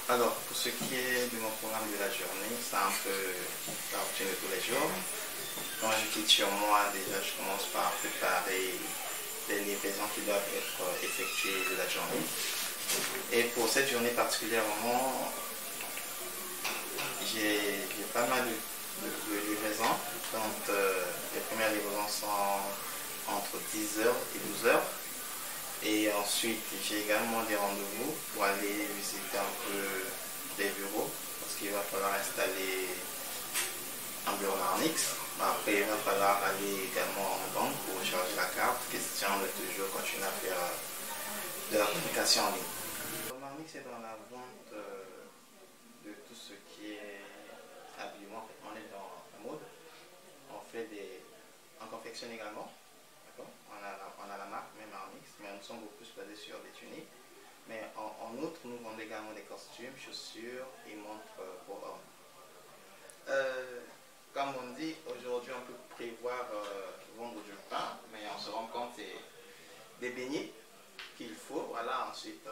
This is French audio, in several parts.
Alors, pour ce qui est de mon programme de la journée, c'est un peu la routine de tous les jours. Quand je quitte sur moi, déjà, je commence par préparer les livraisons qui doivent être effectuées de la journée. Et pour cette journée particulièrement, j'ai pas mal de livraisons. Donc, les premières livraisons sont entre 10h et 12h. Et ensuite, j'ai également des rendez-vous pour aller visiter un peu les bureaux, parce qu'il va falloir installer un bureau Marnix. Après, il va falloir aller également en banque pour recharger la carte, question de toujours continuer à faire de la communication en ligne. Marnix est dans la vente de tout ce qui est habillement. On est dans la mode, on confectionne également. On a la marque, même Marnix, mais nous sommes beaucoup plus basés sur des tuniques. Mais en outre, nous vendons également des costumes, chaussures et montres pour hommes. Comme on dit, aujourd'hui on peut prévoir vendre du pain, mais on se rend compte c'est des beignets qu'il faut. Voilà, ensuite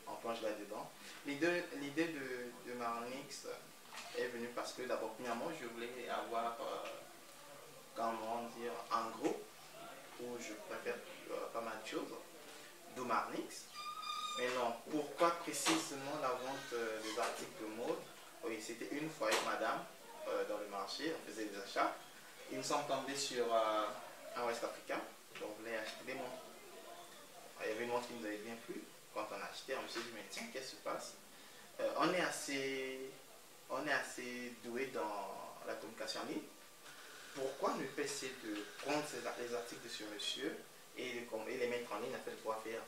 on plonge là-dedans. L'idée de Marnix est venue parce que d'abord, premièrement, je voulais avoir comment dire, un groupe où je préfère pas mal de choses, d'où Marnix. Mais non, pourquoi précisément la vente des articles de mode? Oui, c'était une fois avec madame dans le marché, on faisait des achats. Et nous sommes tombés sur un West Africain, on voulait acheter des montres. Il y avait une montre qui nous avait bien plu. Quand on a acheté, on s'est dit, mais tiens, qu'est-ce qui se passe? On est assez doué dans la communication en ligne. Pourquoi ne pas essayer de prendre les articles de ce monsieur et les mettre en ligne afin de pouvoir faire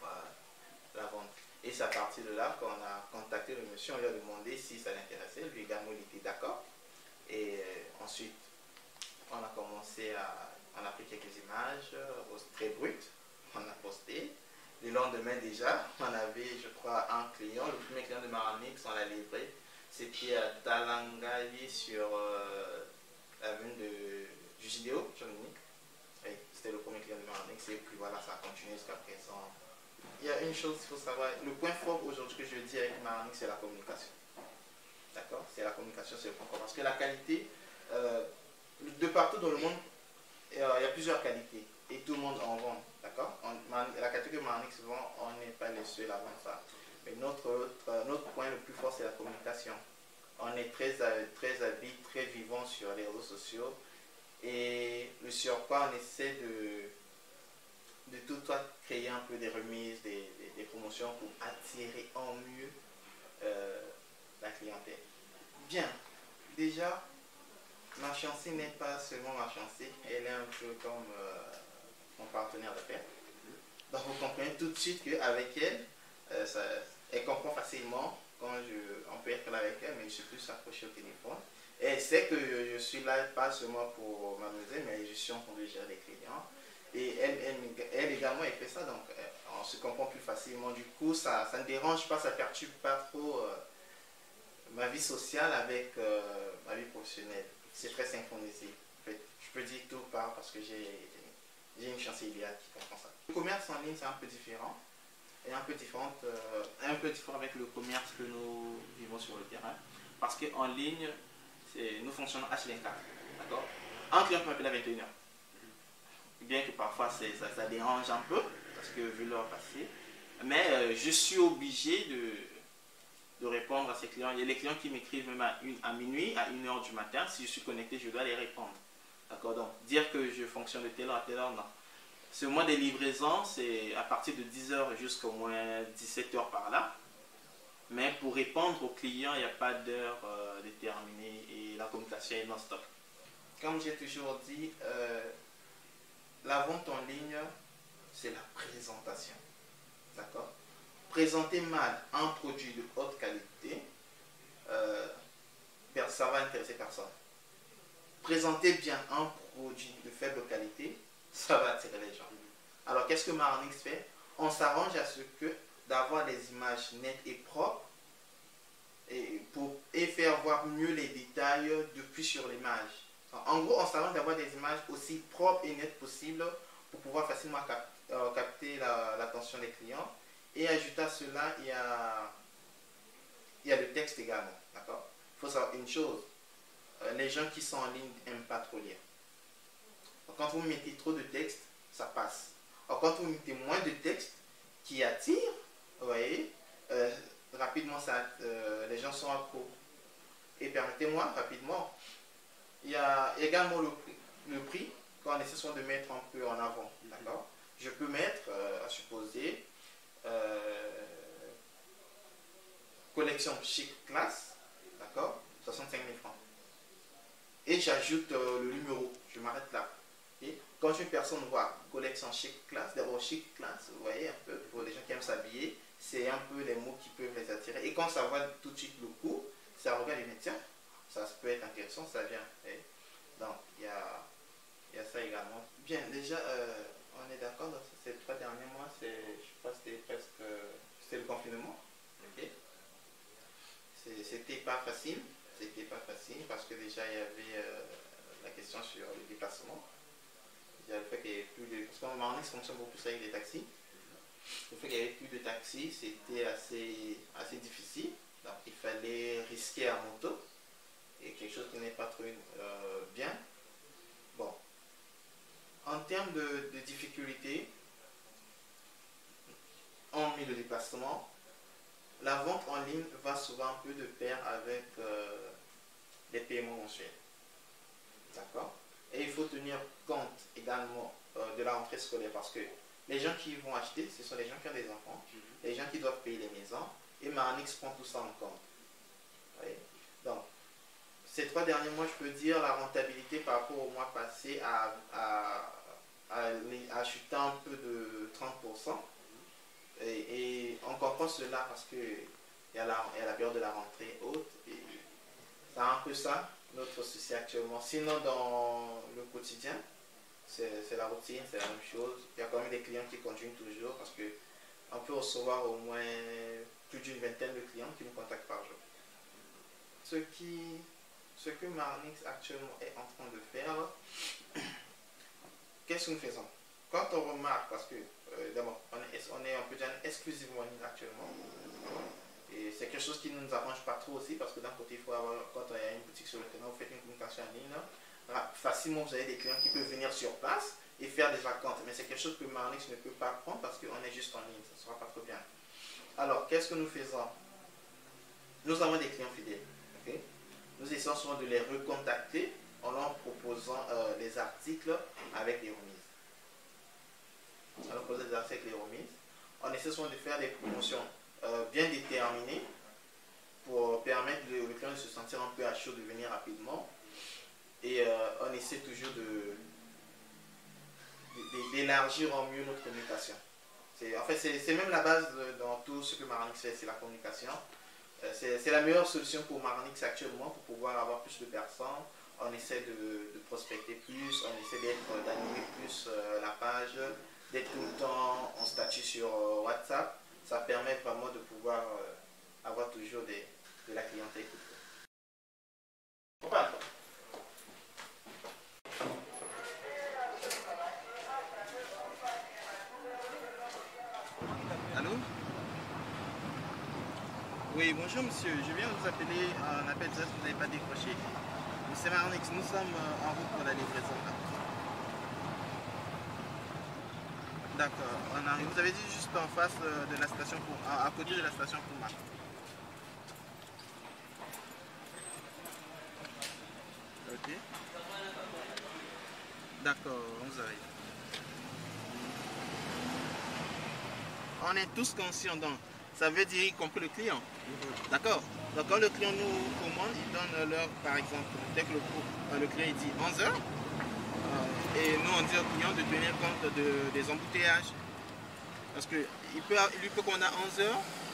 la vente? Et c'est à partir de là qu'on a contacté le monsieur, on lui a demandé si ça l'intéressait, lui également il était d'accord. Et ensuite, on a commencé on a pris quelques images très brutes, on a posté. Le lendemain déjà, on avait, je crois, un client, le premier client de Marnix, on l'a livré. C'était à Talangali sur l'avenue du Judéo, Jean-Dominique. C'était le premier client de Marnix et puis voilà, ça a continué jusqu'à présent. Il y a une chose qu'il faut savoir, le point fort aujourd'hui que je dis avec Marnix, c'est la communication. D'accord? C'est la communication, c'est le point fort. Parce que la qualité, de partout dans le monde, il y a plusieurs qualités et tout le monde en vend. D'accord? La qualité que Marnix vend, on n'est pas les seuls à vendre ça. Mais notre point le plus fort, c'est la communication. On est très habile, très vivant sur les réseaux sociaux. Et le surcroît, on essaie de tout temps créer un peu des remises, des promotions pour attirer en mieux la clientèle. Bien, déjà, ma fiancée n'est pas seulement ma fiancée, elle est un peu comme mon partenaire d'affaires. Donc vous comprenez tout de suite qu'avec elle, elle comprend facilement quand on peut être là avec elle, mais je suis plus accroché au téléphone. Et elle sait que je suis là pas seulement pour m'amuser, mais je suis en train de gérer les clients. Et elle également, elle fait ça, donc on se comprend plus facilement. Du coup, ça ne dérange pas, ça ne perturbe pas trop ma vie sociale avec ma vie professionnelle. C'est très synchronisé. En fait, je peux dire tout part parce que j'ai une chance idéale qui comprend ça. Le commerce en ligne, c'est un peu différent. Et un peu différent avec le commerce que nous vivons sur le terrain. Parce qu'en ligne, nous fonctionnons H24. D'accord? Un client peut m'appeler à 21h. Bien que parfois ça dérange un peu, parce que vu l'heure passée. Mais je suis obligé de répondre à ces clients. Il y a les clients qui m'écrivent même à minuit, à 1h du matin. Si je suis connecté, je dois les répondre. D'accord? Donc, dire que je fonctionne de telle heure à telle heure, non. C'est au moins des livraisons, c'est à partir de 10h jusqu'au moins 17h par là. Mais pour répondre aux clients, il n'y a pas d'heure déterminée et la communication est non-stop. Comme j'ai toujours dit, la vente en ligne, c'est la présentation. D'accord? Présenter mal un produit de haute qualité, ça va intéresser personne. Présenter bien un produit de faible qualité, ça va attirer les gens. Alors, qu'est-ce que Marnix fait? On s'arrange à ce que d'avoir des images nettes et propres et faire voir mieux les détails depuis sur l'image. En gros, on s'arrange d'avoir des images aussi propres et nettes possibles pour pouvoir facilement capter l'attention des clients. Et ajouter à cela, il y a il y a le texte également, d'accord? Il faut savoir une chose, les gens qui sont en ligne n'aiment pas trop lire. Donc, quand vous mettez trop de texte, ça passe. Alors, quand vous mettez moins de texte qui attire, vous voyez, rapidement, les gens sont accros. Et permettez-moi, rapidement, il y a également le prix qu'on essaie souvent de mettre un peu en avant, d'accord? Je peux mettre, à supposer, collection chic classe, d'accord, 65 000 francs. Et j'ajoute le numéro, je m'arrête là. Et quand une personne voit collection chic classe, d'abord chic classe, vous voyez un peu, pour les gens qui aiment s'habiller, c'est un peu les mots qui peuvent les attirer. Et quand ça voit tout de suite le coup, ça regarde et dit tiens, ça peut être intéressant, ça vient. Et donc il y a ça également. Bien, déjà, on est d'accord, dans ces 3 derniers mois, je crois que c'était presque le confinement. Okay. C'était pas facile. C'était pas facile parce que déjà il y avait la question sur le déplacement. Il y a le fait qu'il n'y avait plus de. Parce qu'en Marnix fonctionne beaucoup plus avec les taxis. Le fait qu'il n'y avait plus de taxis, c'était assez difficile. Donc il fallait risquer à moto. Et quelque chose qui n'est pas trop bien. Bon. En termes de difficulté, hormis le déplacement, la vente en ligne va souvent un peu de pair avec les paiements mensuels. D'accord? Et il faut tenir compte également de la rentrée scolaire parce que les gens qui vont acheter, ce sont les gens qui ont des enfants, les gens qui doivent payer les maisons, et Marnix prend tout ça en compte. Oui. Donc, ces 3 derniers mois, je peux dire la rentabilité par rapport au mois passé a chuté un peu de 30%. Et on comprend cela parce qu'il y a la période de la rentrée haute. Et c'est un peu ça, notre souci actuellement. Sinon, dans le quotidien, c'est la routine, c'est la même chose. Il y a quand même des clients qui continuent toujours parce qu'on peut recevoir au moins plus d'une vingtaine de clients qui nous contactent par jour. Ce que Marnix actuellement est en train de faire, qu'est-ce que nous faisons? Quand on remarque, parce que d'abord, on peut dire exclusivement en ligne actuellement, et c'est quelque chose qui ne nous arrange pas trop aussi, parce que d'un côté, il faut avoir, quand il y a une boutique sur le terrain, vous faites une communication en ligne, facilement vous avez des clients qui peuvent venir sur place et faire des vacances, mais c'est quelque chose que Marnix ne peut pas prendre parce qu'on est juste en ligne, ça ne sera pas trop bien. Alors, qu'est-ce que nous faisons? Nous avons des clients fidèles, okay? Nous essayons souvent de les recontacter en leur proposant les articles avec les remises. On leur propose des articles avec les remises. On essaie souvent de faire des promotions bien déterminées pour permettre le client de se sentir un peu à chaud, de venir rapidement. Et on essaie toujours d'élargir en mieux notre communication. En fait, c'est même la base dans tout ce que Marnix fait, c'est la communication. C'est la meilleure solution pour Marnix actuellement pour pouvoir avoir plus de personnes. On essaie de prospecter plus, on essaie d'animer plus la page, d'être tout le temps en statut sur WhatsApp. Ça permet vraiment de pouvoir avoir toujours de la clientèle. Allô? Oui, bonjour monsieur, je viens vous appeler en appel direct, vous n'avez pas décroché. C'est Marnix, nous sommes en route pour la livraison. D'accord, on arrive. Vous avez dit juste en face de la station, à côté de la station Puma. Ok. D'accord, on vous arrive. On est tous conscients, donc ça veut dire y compris le client. D'accord. Donc quand le client nous commande, il donne l'heure, par exemple, dès que le client dit 11h, et nous on dit au client de tenir compte des embouteillages. Parce qu'il lui peut commander à 11h,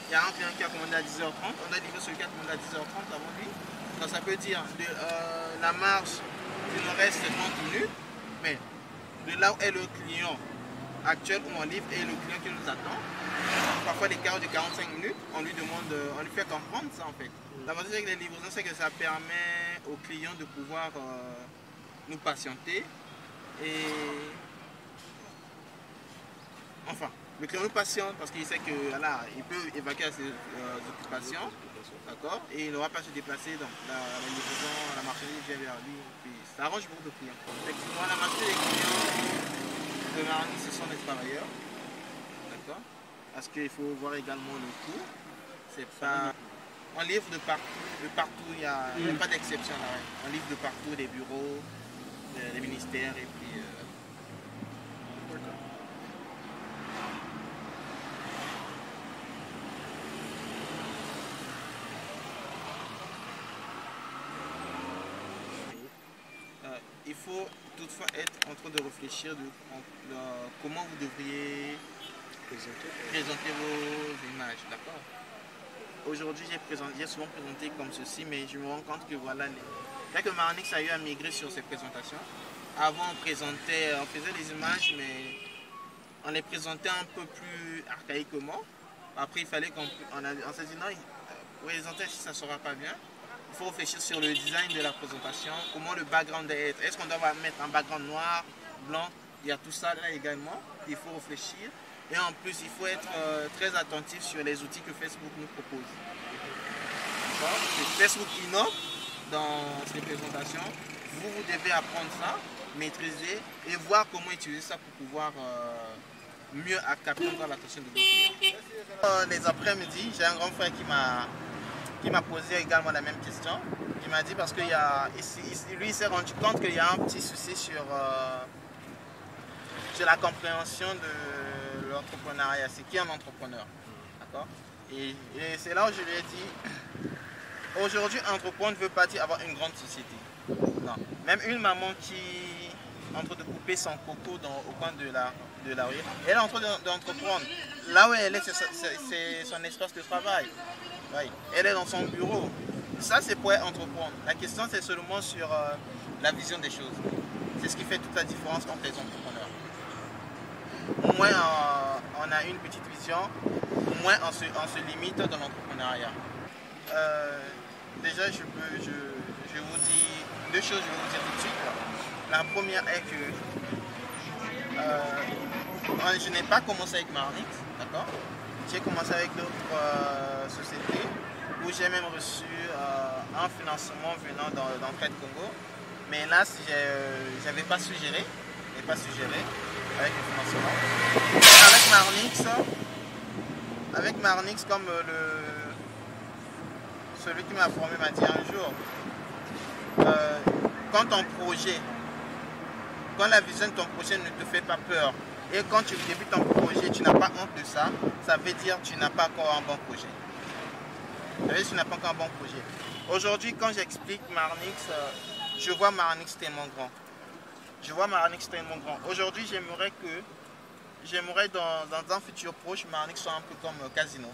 il y a un client qui a commandé à 10h30, on a livré celui qui a commandé à 10h30 avant lui. Donc ça peut dire la marge il nous reste 30 minutes, mais de là où est le client actuel où on livre et le client qui nous attend, parfois l'écart de 45 minutes, on lui fait comprendre ça en fait. L'avantage avec les livraisons, c'est que ça permet aux clients de pouvoir nous patienter et enfin, le client nous patiente parce qu'il sait que voilà, il peut évacuer ses occupations, d'accord, et il n'aura pas à se déplacer, donc la livraison, la marchandise vient vers lui, puis ça arrange beaucoup de clients. Effectivement, la majorité des clients de Marni, ce sont les travailleurs, d'accord, parce qu'il faut voir également le coût. C'est pas... On livre de partout, il n'y a pas d'exception là. On livre de partout, des bureaux, des ministères et puis... il faut toutefois être en train de réfléchir de comment vous devriez présenter vos images, d'accord? Aujourd'hui, j'ai souvent présenté comme ceci, mais je me rends compte que voilà, dès que Marnix a eu à migrer sur ses présentations, avant on faisait des images, mais on les présentait un peu plus archaïquement. Après, il fallait qu'on s'est dit non, présenter si ça ne sera pas bien. Il faut réfléchir sur le design de la présentation, comment le background doit être. Est-ce qu'on doit mettre un background noir, blanc? Il y a tout ça là également. Il faut réfléchir. Et en plus, il faut être très attentif sur les outils que Facebook nous propose. Facebook innove dans ses présentations. Vous devez apprendre ça, maîtriser et voir comment utiliser ça pour pouvoir mieux capter l'attention de vos clients. Les après-midi, j'ai un grand frère qui m'a posé également la même question. Il m'a dit parce que lui il s'est rendu compte qu'il y a un petit souci sur la compréhension de l'entrepreneuriat. C'est qui un entrepreneur? D'accord? Et c'est là où je lui ai dit, aujourd'hui, entreprendre ne veut pas dire avoir une grande société. Non. Même une maman qui est en train de couper son coco au coin de la rue, elle est en train d'entreprendre. Là où elle est, c'est son espace de travail. Oui. Elle est dans son bureau. Ça, c'est pour entreprendre. La question, c'est seulement sur la vision des choses. C'est ce qui fait toute la différence entre les entrepreneurs. Au moins, on a une petite vision. Au moins, on se limite dans l'entrepreneuriat. Déjà, je vous dis deux choses, je vais vous dire tout de suite. La première est que je n'ai pas commencé avec Marnix, d'accord? J'ai commencé avec d'autres sociétés où j'ai même reçu un financement venant dans Trade Congo. Mais là, je n'avais pas suggéré, avec le financement. Avec Marnix, comme celui qui m'a formé m'a dit un jour, quand la vision de ton projet ne te fait pas peur, et quand tu débutes ton projet, tu n'as pas honte de ça, ça veut dire que tu n'as pas encore un bon projet. Ça veut dire que tu n'as pas encore un bon projet. Aujourd'hui, quand j'explique Marnix, je vois Marnix tellement grand. Aujourd'hui, j'aimerais dans un futur proche, Marnix soit un peu comme Casino,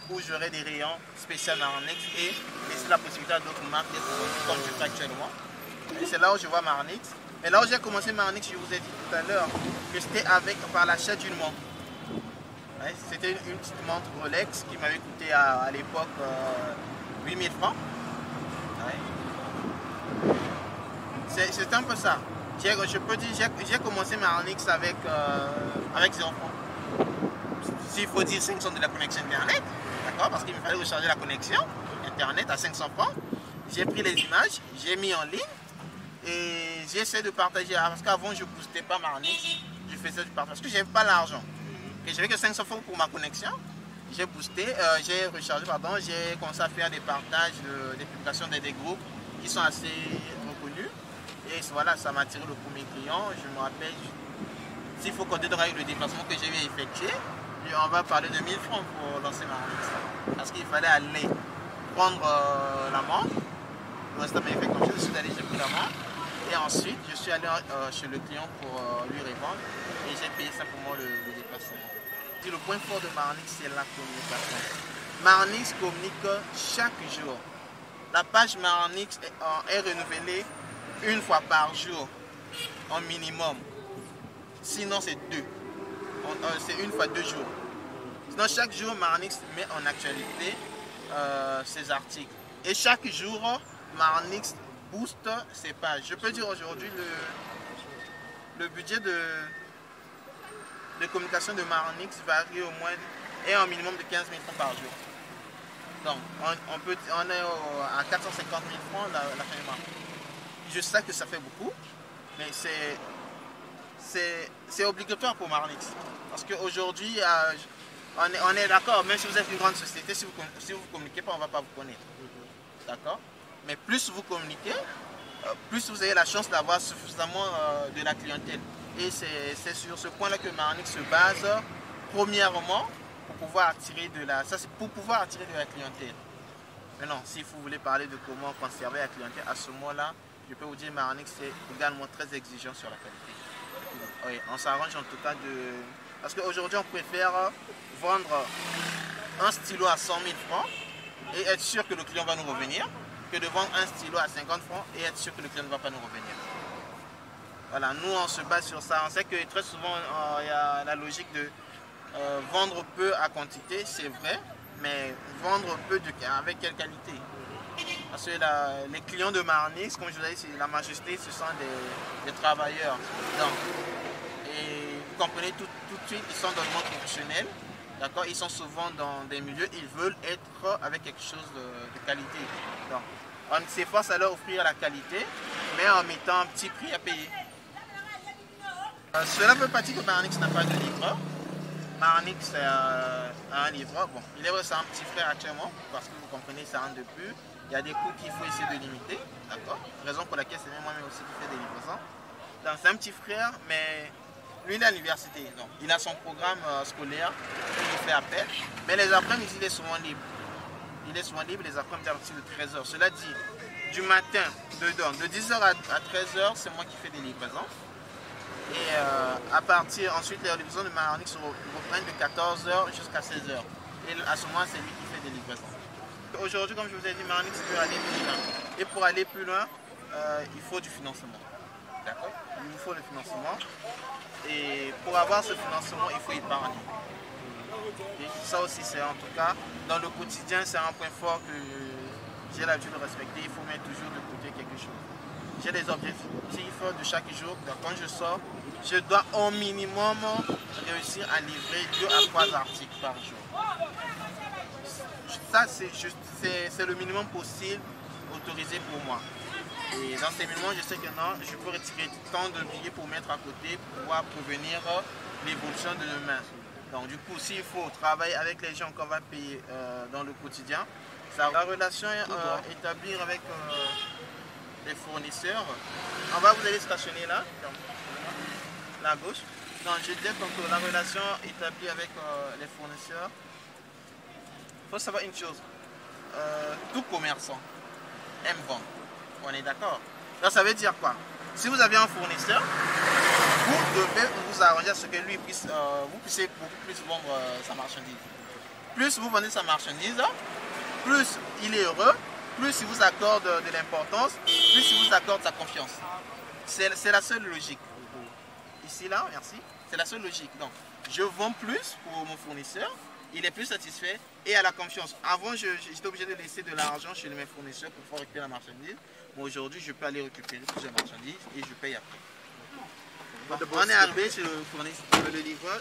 où j'aurai des rayons spéciaux Marnix et laisser la possibilité à d'autres marques d'être comme je fais actuellement. Et c'est là où je vois Marnix. Et là où j'ai commencé Marnix, je vous ai dit tout à l'heure que c'était par l'achat d'une montre. Ouais, c'était une petite montre Rolex qui m'avait coûté à l'époque 8000 francs. Ouais. C'est un peu ça. Je peux dire j'ai commencé Marnix avec 0 francs. S'il faut dire 500 de la connexion Internet, d'accord, parce qu'il me fallait recharger la connexion Internet à 500 francs. J'ai pris les images, j'ai mis en ligne. Et j'essaie de partager, parce qu'avant je ne boostais pas Marnix, je faisais du partage, parce que je n'avais pas l'argent. Et j'avais que 500 francs pour ma connexion, j'ai boosté, j'ai rechargé, j'ai commencé à faire des partages, des publications des groupes qui sont assez reconnus. Et voilà, ça m'a attiré le premier client. Je me rappelle, s'il faut compter avec le déplacement que j'ai effectué, on va parler de 1000 francs pour lancer Marnix. Parce qu'il fallait aller prendre la montre. Le reste m'avait fait comme je suis allé, j'ai pris la montre. Et ensuite, je suis allé chez le client pour lui répondre et j'ai payé simplement le déplacement. Et le point fort de Marnix, c'est la communication. Marnix communique chaque jour. La page Marnix est renouvelée une fois par jour, en minimum. Sinon, c'est deux. C'est une fois 2 jours. Sinon, chaque jour, Marnix met en actualité ses articles. Et chaque jour, Marnix booste ses pages. Je peux dire aujourd'hui le budget de les communications de Marnix varient au moins et un minimum de 15 000 francs par jour. Donc, on est à 450 000 francs la fin du mois. Je sais que ça fait beaucoup, mais c'est obligatoire pour Marnix. Parce qu'aujourd'hui, on est d'accord, même si vous êtes une grande société, si vous ne communiquez pas, on ne va pas vous connaître. D'accord? Mais plus vous communiquez, plus vous avez la chance d'avoir suffisamment de la clientèle. Et c'est sur ce point-là que Marnix se base, premièrement, pour pouvoir attirer de la clientèle. Maintenant, si vous voulez parler de comment conserver la clientèle, à ce moment-là, je peux vous dire que Marnix est également très exigeant sur la qualité. Oui, on s'arrange en tout cas de... Parce qu'aujourd'hui, on préfère vendre un stylo à 100 000 francs et être sûr que le client va nous revenir, que de vendre un stylo à 50 francs et être sûr que le client ne va pas nous revenir. Voilà, nous on se base sur ça. On sait que très souvent il y a la logique de vendre peu à quantité, c'est vrai, mais vendre peu avec quelle qualité? Parce que les clients de Marnix, comme je vous ai dit, la majorité ce sont des travailleurs. Donc, et vous comprenez tout de suite, ils sont dans le monde professionnel. D'accord, ils sont souvent dans des milieux, ils veulent être avec quelque chose de qualité. Donc, on s'efforce à leur offrir la qualité, mais en mettant un petit prix à payer. Cela ne veut pas dire que Marnix n'a pas de livreur. Marnix a un livreur. Bon, il est aussi un petit frère actuellement, parce que vous comprenez, ça rentre de plus. Il y a des coûts qu'il faut essayer de limiter. D'accord, raison pour laquelle c'est même moi-même aussi qui fais des livraisons. Donc, c'est un petit frère, mais lui, il est à l'université. Donc, il a son programme scolaire, il fait appel. Mais les après-midi, il est souvent libre. Il est souvent libre les après-midi à partir de 13h. Cela dit, du matin, de 10h à 13h, c'est moi qui fais des livraisons. Et à partir, ensuite, les livraisons de Marnix reprennent de 14h jusqu'à 16h. Et à ce moment, c'est lui qui fait des livraisons. Aujourd'hui, comme je vous ai dit, Marnix peut aller plus loin. Et pour aller plus loin, il faut du financement. D'accord? Il nous faut le financement. Et pour avoir ce financement, il faut épargner. Et ça aussi, c'est en tout cas, dans le quotidien, c'est un point fort que j'ai l'habitude de respecter. Il faut mettre toujours de côté quelque chose. J'ai des objectifs de chaque jour. Donc, quand je sors, je dois au minimum réussir à livrer 2 à 3 articles par jour. Ça, c'est le minimum possible autorisé pour moi. Et dans ces minimums, je sais que non, je peux retirer tant de billets pour mettre à côté pour pouvoir prévenir l'évolution de demain. Donc du coup, s'il faut travailler avec les gens qu'on va payer dans le quotidien, la relation établie avec les fournisseurs, vous allez stationner là, à gauche. Donc je disais que la relation établie avec les fournisseurs, il faut savoir une chose, tout commerçant aime vendre. On est d'accord? Donc ça veut dire quoi? Si vous avez un fournisseur, vous devez vous arranger à ce que lui puisse, vous puissiez beaucoup plus vendre sa marchandise. Plus vous vendez sa marchandise, plus il est heureux, plus il vous accorde de l'importance, plus il vous accorde sa confiance. C'est la seule logique. Ici, là, merci. C'est la seule logique. Donc, je vends plus pour mon fournisseur, il est plus satisfait et a la confiance. Avant, j'étais obligé de laisser de l'argent chez mes fournisseurs pour pouvoir récupérer la marchandise. Mais aujourd'hui, je peux aller récupérer plusieurs marchandises et je paye après. Bon, on est arrivé sur le fournisseur, le livreur.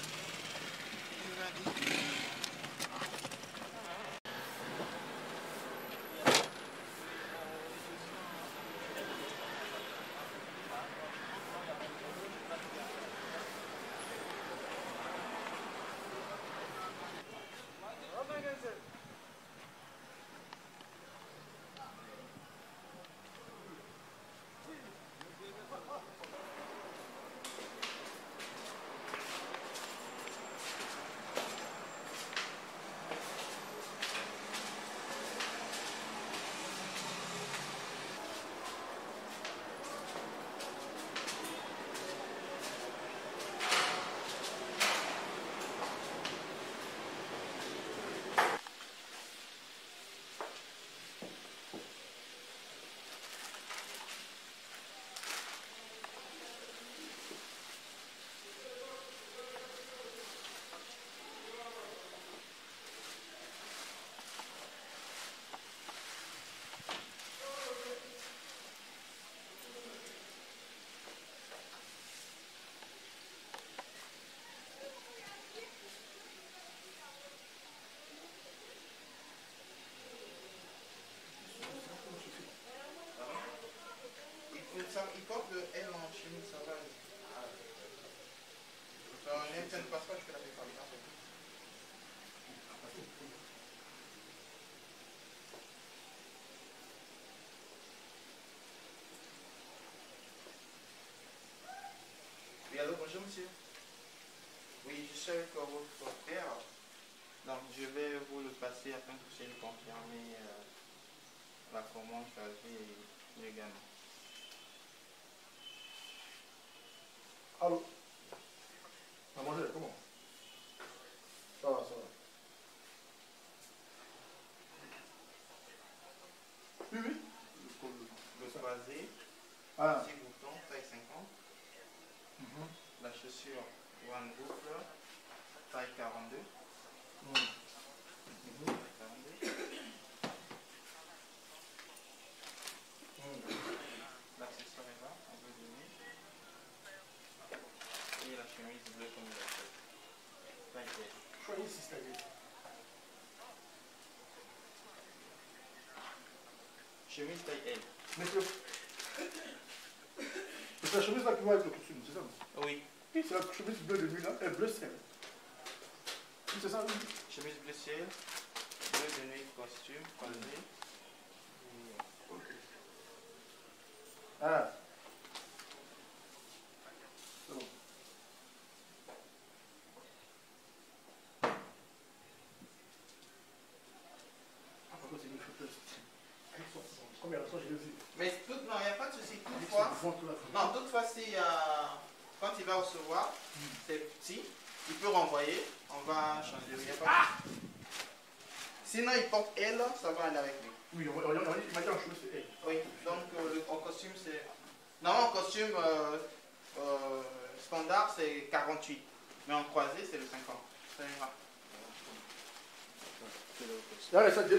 si ça ne passe pas, je fais la préparation. Oui, allô, bonjour monsieur. Oui, je sais que votre père. Donc, je vais vous le passer afin que vous puissiez me confirmer la commande chargée légalement. Allô? Mademoiselle, comment? Ça va, ça va. Oui, oui. Le croisé, Ah. petit bouton, taille 50. Mhm. La chaussure, one boucle, taille 42. Mhm. Taille 42. L'accessoire est là, on peut donner. Et la chemise bleue comme il a fait. Taille L. Choisis si c'est-à-dire. Chemise taille L. Monsieur. C'est la chemise là qui va avec le costume, c'est ça? Oui. Oui, c'est la chemise bleue de nuit là, et bleu ciel. Oui, c'est ça, oui. Chemise bleu ciel, bleu de nuit, costume, croisé. Ok. Ah. C'est bon. Ah, par contre, c'est une photo. Combien de fois je l'ai vu? Mais non, il n'y a pas de souci. Toutefois, non, toutefois, si, quand il va recevoir, c'est petit, il peut renvoyer, on va changer. Il y a pas de souci. Sinon, il porte L, ça va aller avec lui. Oui, il m'a dit en chemise, c'est elle. Oui, donc en costume, c'est. Non, en costume standard, c'est 48. Mais en croisé, c'est le 50. Ça ira. Là, ça dit.